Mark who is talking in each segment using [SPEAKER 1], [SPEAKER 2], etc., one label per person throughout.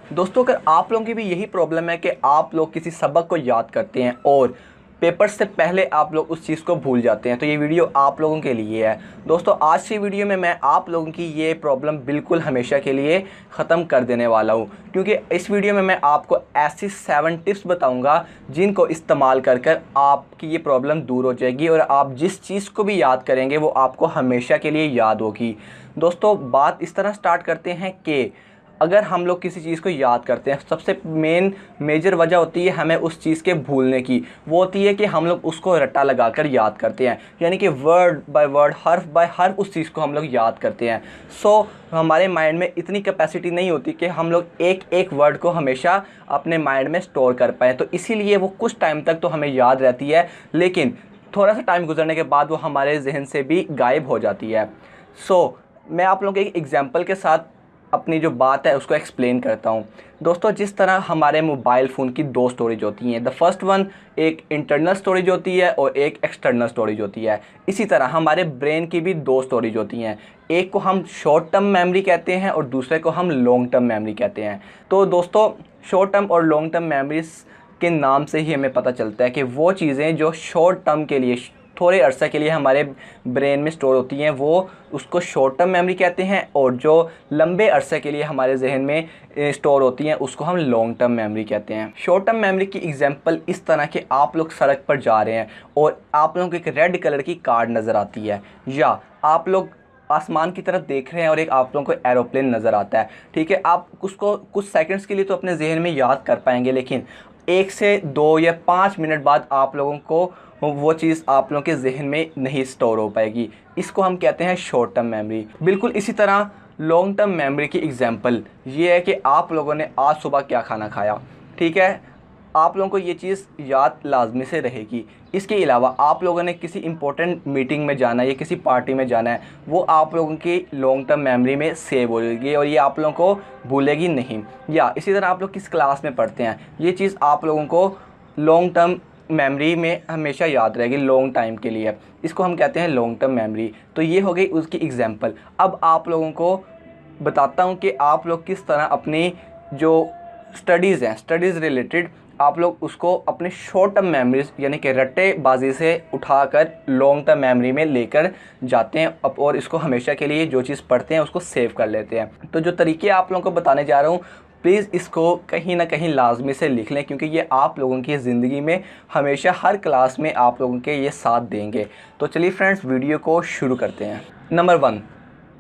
[SPEAKER 1] दोस्तों, अगर आप लोगों की भी यही प्रॉब्लम है कि आप लोग किसी सबक को याद करते हैं और पेपर से पहले आप लोग उस चीज़ को भूल जाते हैं, तो ये वीडियो आप लोगों के लिए है। दोस्तों, आज की वीडियो में मैं आप लोगों की ये प्रॉब्लम बिल्कुल हमेशा के लिए ख़त्म कर देने वाला हूँ, क्योंकि इस वीडियो में मैं आपको ऐसी 7 टिप्स बताऊँगा जिनको इस्तेमाल कर कर आपकी ये प्रॉब्लम दूर हो जाएगी और आप जिस चीज़ को भी याद करेंगे वो आपको हमेशा के लिए याद होगी। दोस्तों, बात इस तरह स्टार्ट करते हैं कि अगर हम लोग किसी चीज़ को याद करते हैं, सबसे मेजर वजह होती है हमें उस चीज़ के भूलने की। वो होती है कि हम लोग उसको रट्टा लगाकर याद करते हैं, यानी कि वर्ड बाय वर्ड, हर्फ बाय हर्फ उस चीज़ को हम लोग याद करते हैं। हमारे माइंड में इतनी कैपेसिटी नहीं होती कि हम लोग एक एक वर्ड को हमेशा अपने माइंड में स्टोर कर पाएँ। तो इसीलिए वो कुछ टाइम तक तो हमें याद रहती है, लेकिन थोड़ा सा टाइम गुजरने के बाद वो हमारे जहन से भी गायब हो जाती है। मैं आप लोगों के एक एग्जांपल के साथ अपनी जो बात है उसको एक्सप्लेन करता हूँ। दोस्तों, जिस तरह हमारे मोबाइल फ़ोन की 2 स्टोरेज होती हैं। द फर्स्ट वन एक इंटरनल स्टोरेज होती है और एक एक्सटर्नल स्टोरेज होती है। इसी तरह हमारे ब्रेन की भी 2 स्टोरेज होती हैं। एक को हम शॉर्ट टर्म मेमोरी कहते हैं और दूसरे को हम लॉन्ग टर्म मेमोरी कहते हैं। तो दोस्तों, शॉर्ट टर्म और लॉन्ग टर्म मेमोरीज के नाम से ही हमें पता चलता है कि वो चीज़ें जो शॉर्ट टर्म के लिए, थोड़े अरसे के लिए हमारे ब्रेन में स्टोर होती हैं, वो उसको शॉर्ट टर्म मेमोरी कहते हैं, और जो लंबे अरसे के लिए हमारे जहन में स्टोर होती हैं उसको हम लॉन्ग टर्म मेमोरी कहते हैं। शॉर्ट टर्म मेमोरी की एग्जांपल इस तरह के, आप लोग सड़क पर जा रहे हैं और आप लोगों को एक रेड कलर की कार नज़र आती है, या आप लोग आसमान की तरफ देख रहे हैं और एक आप लोगों को एरोप्लेन नज़र आता है। ठीक है, आप उसको कुछ सेकंड्स के लिए तो अपने जहन में याद कर पाएंगे, लेकिन 1 से 2 या 5 मिनट बाद आप लोगों को वो चीज़ आप लोगों के जहन में नहीं स्टोर हो पाएगी। इसको हम कहते हैं शॉर्ट टर्म मेमोरी। बिल्कुल इसी तरह लॉन्ग टर्म मेमोरी की एग्जांपल ये है कि आप लोगों ने आज सुबह क्या खाना खाया। ठीक है, आप लोगों को ये चीज़ याद लाजमी से रहेगी। इसके अलावा आप लोगों ने किसी इंपॉर्टेंट मीटिंग में जाना है या किसी पार्टी में जाना है, वो आप लोगों की लॉन्ग टर्म मेमोरी में सेव हो जाएगी और ये आप लोगों को भूलेगी नहीं। या इसी तरह आप लोग किस क्लास में पढ़ते हैं, ये चीज़ आप लोगों को लॉन्ग टर्म मेमोरी में हमेशा याद रहेगी लॉन्ग टाइम के लिए। इसको हम कहते हैं लॉन्ग टर्म मेमोरी। तो ये हो गई उसकी एग्जांपल। अब आप लोगों को बताता हूँ कि आप लोग किस तरह अपनी जो स्टडीज़ हैं, स्टडीज़ रिलेटेड, आप लोग उसको अपने शॉर्ट टर्म मेमोरीज यानी कि रट्टेबाजी से उठाकर लॉन्ग टर्म मेमोरी में लेकर जाते हैं और इसको हमेशा के लिए जो चीज़ पढ़ते हैं उसको सेव कर लेते हैं। तो जो तरीके आप लोगों को बताने जा रहा हूँ, प्लीज़ इसको कहीं ना कहीं लाजमी से लिख लें, क्योंकि ये आप लोगों की ज़िंदगी में हमेशा हर क्लास में आप लोगों के ये साथ देंगे। तो चलिए फ्रेंड्स, वीडियो को शुरू करते हैं। Number 1,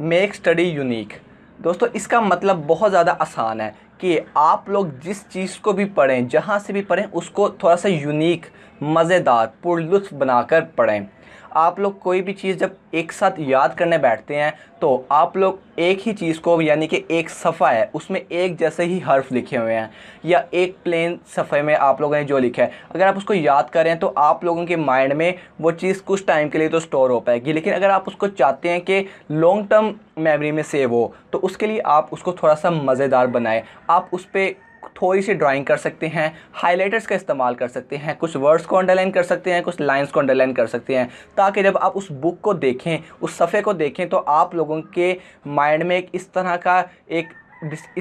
[SPEAKER 1] make study unique. दोस्तों, इसका मतलब बहुत ज़्यादा आसान है कि आप लोग जिस चीज़ को भी पढ़ें, जहाँ से भी पढ़ें, उसको थोड़ा सा यूनिक, मज़ेदार, पुरलुत्फ़ बनाकर पढ़ें। आप लोग कोई भी चीज़ जब एक साथ याद करने बैठते हैं तो आप लोग एक ही चीज़ को, यानी कि एक सफ़ा है उसमें एक जैसे ही हर्फ लिखे हुए हैं या एक प्लेन सफ़े में आप लोगों ने जो लिखा है, अगर आप उसको याद करें तो आप लोगों के माइंड में वो चीज़ कुछ टाइम के लिए तो स्टोर हो पाएगी। लेकिन अगर आप उसको चाहते हैं कि लॉन्ग टर्म मेमोरी में सेव हो, तो उसके लिए आप उसको थोड़ा सा मज़ेदार बनाएं। आप उस पर थोड़ी सी ड्राइंग कर सकते हैं, हाइलाइटर्स का इस्तेमाल कर सकते हैं, कुछ वर्ड्स को अंडरलाइन कर सकते हैं, कुछ लाइंस को अंडरलाइन कर सकते हैं, ताकि जब आप उस बुक को देखें, उस सफ़े को देखें, तो आप लोगों के माइंड में इस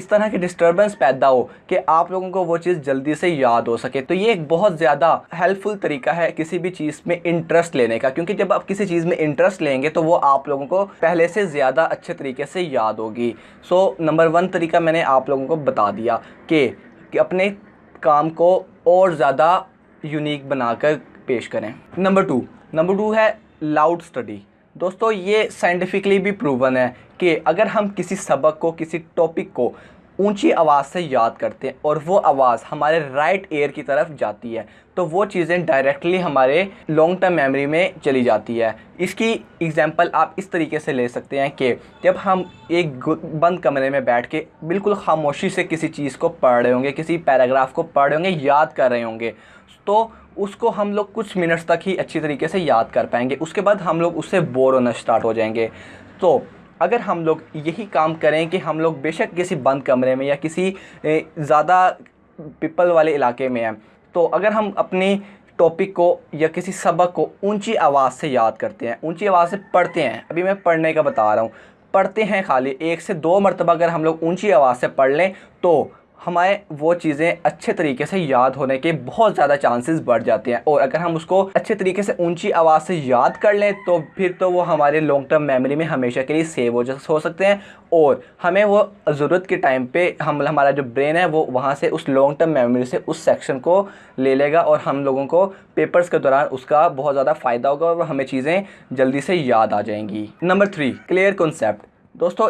[SPEAKER 1] तरह की डिस्टर्बेंस पैदा हो कि आप लोगों को वो चीज़ जल्दी से याद हो सके। तो ये एक बहुत ज़्यादा हेल्पफुल तरीका है किसी भी चीज़ में इंटरेस्ट लेने का, क्योंकि जब आप किसी चीज़ में इंटरेस्ट लेंगे तो वो आप लोगों को पहले से ज़्यादा अच्छे तरीके से याद होगी। नंबर 1 तरीका मैंने आप लोगों को बता दिया कि अपने काम को और ज़्यादा यूनिक बनाकर पेश करें। नंबर 2 है लाउड स्टडी। दोस्तों, ये साइंटिफिकली भी प्रूवन है कि अगर हम किसी सबक को, किसी टॉपिक को ऊंची आवाज़ से याद करते हैं और वो आवाज़ हमारे राइट ईयर की तरफ जाती है, तो वो चीज़ें डायरेक्टली हमारे लॉन्ग टर्म मेमोरी में चली जाती है। इसकी एग्जांपल आप इस तरीके से ले सकते हैं कि जब हम एक बंद कमरे में बैठ के बिल्कुल खामोशी से किसी चीज़ को पढ़ रहे होंगे, किसी पैराग्राफ को पढ़ रहे होंगे, याद कर रहे होंगे, तो उसको हम लोग कुछ मिनट्स तक ही अच्छी तरीके से याद कर पाएंगे। उसके बाद हम लोग उससे बोर होना स्टार्ट हो जाएंगे। तो अगर हम लोग यही काम करें कि हम लोग बेशक किसी बंद कमरे में या किसी ज़्यादा पीपल वाले इलाके में हैं, तो अगर हम अपनी टॉपिक को या किसी सबक को ऊंची आवाज़ से याद करते हैं, ऊंची आवाज़ से पढ़ते हैं, अभी मैं पढ़ने का बता रहा हूँ, पढ़ते हैं, खाली 1 से 2 मरतबा अगर हम लोग ऊंची आवाज़ से पढ़ लें तो हमारे वो चीज़ें अच्छे तरीके से याद होने के बहुत ज़्यादा चांसेस बढ़ जाते हैं। और अगर हम उसको अच्छे तरीके से ऊंची आवाज़ से याद कर लें तो फिर तो वो हमारे लॉन्ग टर्म मेमोरी में हमेशा के लिए सेव हो सकते हैं और हमें वो ज़रूरत के टाइम पे हमारा जो ब्रेन है वो वहाँ से उस लॉन्ग टर्म मेमोरी से उस सेक्शन को ले लेगा और हम लोगों को पेपर्स के दौरान उसका बहुत ज़्यादा फ़ायदा होगा और हमें चीज़ें जल्दी से याद आ जाएंगी। Number 3, clear concept. दोस्तों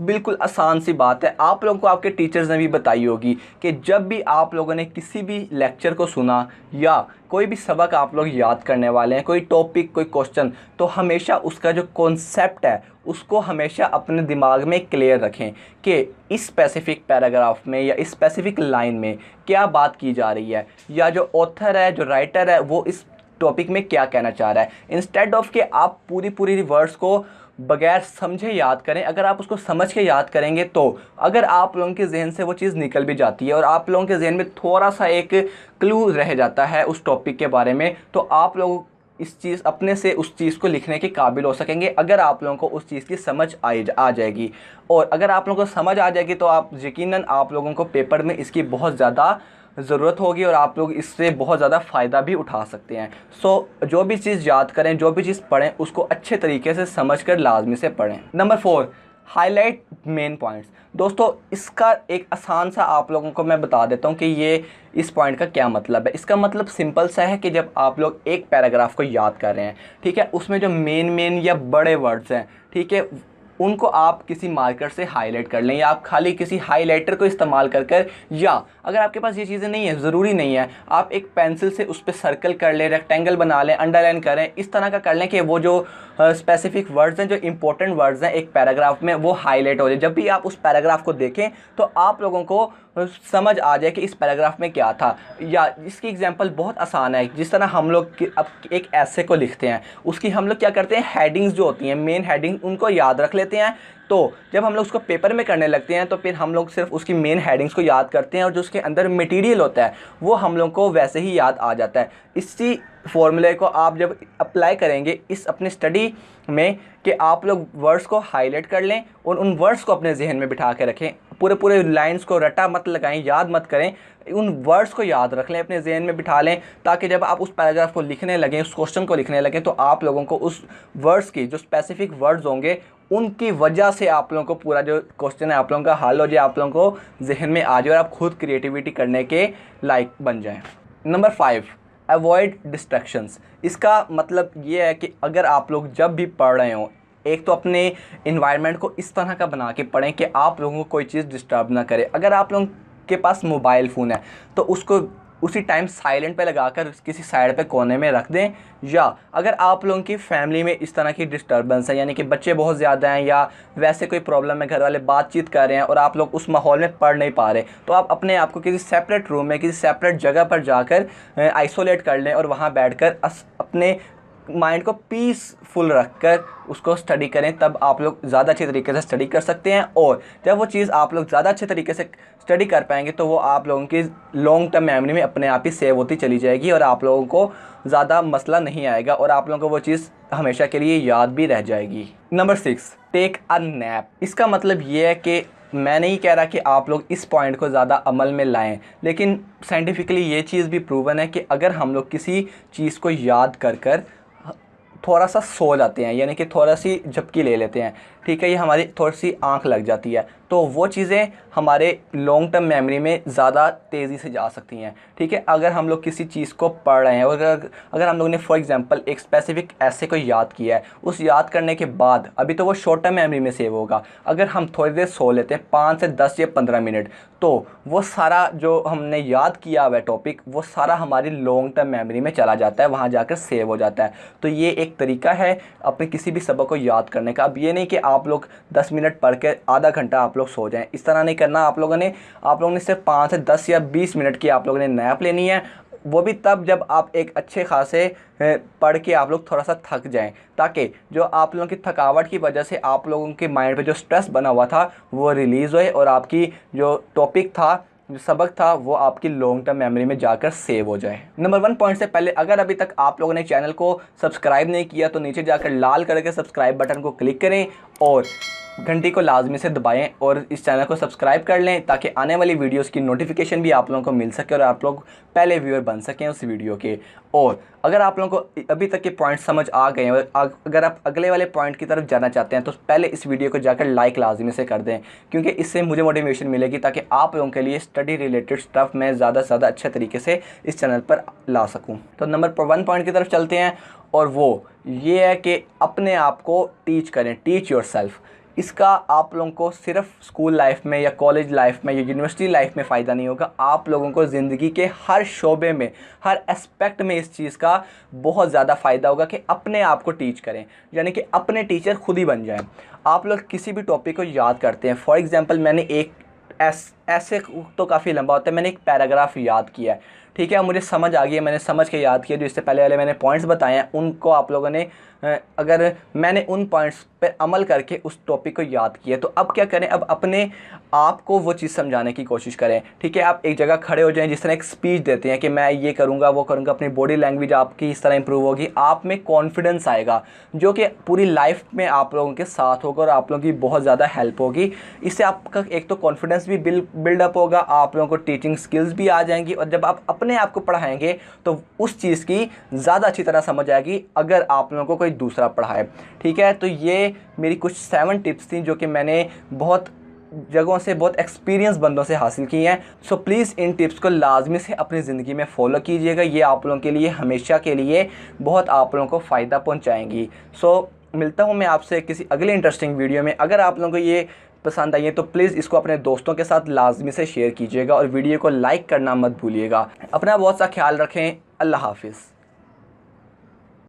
[SPEAKER 1] बिल्कुल आसान सी बात है, आप लोगों को आपके टीचर्स ने भी बताई होगी कि जब भी आप लोगों ने किसी भी लेक्चर को सुना या कोई भी सबक आप लोग याद करने वाले हैं, कोई टॉपिक, कोई क्वेश्चन, तो हमेशा उसका जो कॉन्सेप्ट है उसको हमेशा अपने दिमाग में क्लियर रखें कि इस स्पेसिफिक पैराग्राफ में या इस स्पेसिफिक लाइन में क्या बात की जा रही है या जो ऑथर है, जो राइटर है, वो इस टॉपिक में क्या कहना चाह रहा है। इंस्टेड ऑफ कि आप पूरी वर्ड्स को बगैर समझे याद करें, अगर आप उसको समझ के याद करेंगे तो अगर आप लोगों के जहन से वो चीज़ निकल भी जाती है और आप लोगों के जहन में थोड़ा सा एक क्लू रह जाता है उस टॉपिक के बारे में, तो आप लोग इस चीज़ अपने से उस चीज़ को लिखने के काबिल हो सकेंगे अगर आप लोगों को उस चीज़ की समझ आ जाएगी। और अगर आप लोगों को समझ आ जाएगी तो आप यकीनन आप लोगों को पेपर में इसकी बहुत ज़्यादा ज़रूरत होगी और आप लोग इससे बहुत ज़्यादा फ़ायदा भी उठा सकते हैं। सो जो भी चीज़ याद करें, जो भी चीज़ पढ़ें, उसको अच्छे तरीके से समझकर लाजमी से पढ़ें। Number 4, highlight main points. दोस्तों इसका एक आसान सा आप लोगों को मैं बता देता हूँ कि ये इस पॉइंट का क्या मतलब है। इसका मतलब सिंपल सा है कि जब आप लोग एक पैराग्राफ को याद कर रहे हैं, ठीक है, उसमें जो मेन या बड़े वर्ड्स हैं, ठीक है, उनको आप किसी मार्कर से हाईलाइट कर लें या आप खाली किसी हाईलाइटर को इस्तेमाल कर या अगर आपके पास ये चीज़ें नहीं है, ज़रूरी नहीं है, आप एक पेंसिल से उस पर सर्कल कर लें, रेक्टेंगल बना लें, अंडरलाइन करें, इस तरह का कर लें कि वो जो स्पेसिफिक वर्ड्स हैं, जो इंपॉर्टेंट वर्ड्स हैं एक पैराग्राफ में, वो हाईलाइट हो जाए। जब भी आप उस पैराग्राफ को देखें तो आप लोगों को समझ आ जाए कि इस पैराग्राफ में क्या था। या इसकी एग्जांपल बहुत आसान है, जिस तरह हम लोग अब एक ऐसे को लिखते हैं, उसकी हम लोग क्या करते हैं, हेडिंग्स जो होती हैं, मेन हेडिंग, उनको याद रख लेते हैं। तो जब हम लोग उसको पेपर में करने लगते हैं तो फिर हम लोग सिर्फ उसकी मेन हेडिंग्स को याद करते हैं और जो उसके अंदर मटेरियल होता है वो हम लोग को वैसे ही याद आ जाता है। इसी फॉर्मूले को आप जब अप्लाई करेंगे इस अपनी स्टडी में कि आप लोग वर्ड्स को हाईलाइट कर लें और उन वर्ड्स को अपने जहन में बिठा के रखें, पूरे लाइंस को रटा मत लगाएं, याद मत करें, उन वर्ड्स को याद रख लें, अपने जहन में बिठा लें, ताकि जब आप उस पैराग्राफ को लिखने लगें, उस क्वेश्चन को लिखने लगें, तो आप लोगों को उस वर्ड्स की जो स्पेसिफिक वर्ड्स होंगे उनकी वजह से आप लोगों को पूरा जो क्वेश्चन है आप लोगों का हल हो जाए, आप लोगों को जहन में आ जाए और आप खुद क्रिएटिविटी करने के लायक बन जाएं। Number 5, avoid distractions. इसका मतलब ये है कि अगर आप लोग जब भी पढ़ रहे हों, एक तो अपने इन्वायरमेंट को इस तरह का बना के पढ़ें कि आप लोगों को कोई चीज़ डिस्टर्ब ना करे। अगर आप लोगों के पास मोबाइल फ़ोन है तो उसको उसी टाइम साइलेंट पे लगाकर किसी साइड पे कोने में रख दें। या अगर आप लोगों की फैमिली में इस तरह की डिस्टर्बेंस है, यानी कि बच्चे बहुत ज़्यादा हैं या वैसे कोई प्रॉब्लम है, घर वाले बातचीत कर रहे हैं और आप लोग उस माहौल में पढ़ नहीं पा रहे, तो आप अपने आप को किसी सेपरेट रूम में, किसी सेपरेट जगह पर जाकर आइसोलेट कर लें और वहाँ बैठकर अपने माइंड को पीसफुल रखकर उसको स्टडी करें। तब आप लोग ज़्यादा अच्छे तरीके से स्टडी कर सकते हैं और जब वो चीज़ आप लोग ज़्यादा अच्छे तरीके से स्टडी कर पाएंगे तो वो आप लोगों की लॉन्ग टर्म मेमोरी में अपने आप ही सेव होती चली जाएगी और आप लोगों को ज़्यादा मसला नहीं आएगा और आप लोगों को वो चीज़ हमेशा के लिए याद भी रह जाएगी। Number 6, take a nap. इसका मतलब ये है कि मैं नहीं कह रहा कि आप लोग इस पॉइंट को ज़्यादा अमल में लाएं, लेकिन साइंटिफिकली ये चीज़ भी प्रूवन है कि अगर हम लोग किसी चीज़ को याद कर थोड़ा सा सो जाते हैं, यानी कि थोड़ा सी झपकी ले लेते हैं, ठीक है, ये हमारी थोड़ी सी आंख लग जाती है, तो वो चीज़ें हमारे लॉन्ग टर्म मेमोरी में ज़्यादा तेज़ी से जा सकती हैं। ठीक है, अगर हम लोग किसी चीज़ को पढ़ रहे हैं और अगर हम लोगों ने फॉर एग्जांपल एक स्पेसिफिक ऐसे को याद किया है, उस याद करने के बाद अभी तो वो शॉर्ट टर्म मेमोरी में सेव होगा, अगर हम थोड़ी देर सो लेते हैं 5 से 10 या 15 मिनट, तो वो सारा जो हमने याद किया हुआ है टॉपिक, वो सारा हमारी लॉन्ग टर्म मेमोरी में चला जाता है, वहाँ जाकर सेव हो जाता है। तो ये एक तरीका है अपने किसी भी सबक को याद करने का। अब ये नहीं कि आप लोग 10 मिनट पढ़ के आधा घंटा आप लोग सो जाएं, इस तरह नहीं करना। आप लोगों ने सिर्फ 5 से 10 या 20 मिनट की आप लोगों ने नैप लेनी है, वो भी तब जब आप एक अच्छे खासे पढ़ के आप लोग थोड़ा सा थक जाएं, ताकि जो आप लोगों की थकावट की वजह से आप लोगों के माइंड पे जो स्ट्रेस बना हुआ था वो रिलीज़ होए और आपकी जो टॉपिक था, जो सबक था, वो आपकी लॉन्ग टर्म मेमोरी में जाकर सेव हो जाए। नंबर 1 पॉइंट से पहले अगर अभी तक आप लोगों ने चैनल को सब्सक्राइब नहीं किया तो नीचे जाकर लाल करके सब्सक्राइब बटन को क्लिक करें और घंटी को लाजमी से दबाएं और इस चैनल को सब्सक्राइब कर लें ताकि आने वाली वीडियोस की नोटिफिकेशन भी आप लोगों को मिल सके और आप लोग पहले व्यूअर बन सकें उस वीडियो के। और अगर आप लोगों को अभी तक के पॉइंट समझ आ गए हैं और अगर आप अगले वाले पॉइंट की तरफ जाना चाहते हैं तो पहले इस वीडियो को जाकर लाइक लाजमी से कर दें, क्योंकि इससे मुझे मोटिवेशन मिलेगी ताकि आप लोगों के लिए स्टडी रिलेटेड स्टफ मैं ज़्यादा से ज़्यादा अच्छे तरीके से इस चैनल पर ला सकूँ। तो नंबर 1 पॉइंट की तरफ चलते हैं और वो ये है कि अपने आप को टीच करें, टीच योरसेल्फ। इसका आप लोगों को सिर्फ स्कूल लाइफ में या कॉलेज लाइफ में या यूनिवर्सिटी लाइफ में फ़ायदा नहीं होगा, आप लोगों को ज़िंदगी के हर शोबे में, हर एस्पेक्ट में इस चीज़ का बहुत ज़्यादा फ़ायदा होगा कि अपने आप को टीच करें, यानी कि अपने टीचर खुद ही बन जाएं। आप लोग किसी भी टॉपिक को याद करते हैं, फॉर एग्ज़ाम्पल मैंने एक ऐसे तो काफ़ी लंबा होता है, मैंने एक पैराग्राफ याद किया है, ठीक है, मुझे समझ आ गई है, मैंने समझ के याद किया। जो इससे पहले वाले मैंने पॉइंट्स बताए हैं उनको आप लोगों ने अगर मैंने उन पॉइंट्स पर अमल करके उस टॉपिक को याद किया, तो अब क्या करें, अब अपने आप को वो चीज़ समझाने की कोशिश करें, ठीक है। आप एक जगह खड़े हो जाएं, जिस तरह एक स्पीच देते हैं कि मैं ये करूँगा वो करूँगा, अपनी बॉडी लैंग्वेज आपकी इस तरह इंप्रूव होगी, आप में कॉन्फिडेंस आएगा जो कि पूरी लाइफ में आप लोगों के साथ होगा और आप लोगों की बहुत ज़्यादा हेल्प होगी। इससे आपका एक तो कॉन्फिडेंस भी बिल्डअप होगा, आप लोगों को टीचिंग स्किल्स भी आ जाएंगी और जब आप अपने आप को पढ़ाएंगे तो उस चीज़ की ज़्यादा अच्छी तरह समझ आएगी अगर आप लोगों को कोई दूसरा पढ़ाए, ठीक है। तो ये मेरी कुछ 7 टिप्स थी जो कि मैंने बहुत जगहों से, बहुत एक्सपीरियंस बंदों से हासिल की हैं। सो प्लीज़ इन टिप्स को लाजमी से अपनी ज़िंदगी में फॉलो कीजिएगा, ये आप लोगों के लिए हमेशा के लिए बहुत आप लोगों को फ़ायदा पहुंचाएंगी। सो मिलता हूं मैं आपसे किसी अगले इंटरेस्टिंग वीडियो में। अगर आप लोगों को ये पसंद आई है तो प्लीज़ इसको अपने दोस्तों के साथ लाजमी से शेयर कीजिएगा और वीडियो को लाइक करना मत भूलिएगा। अपना बहुत सा ख्याल रखें। अल्लाह हाफिज़।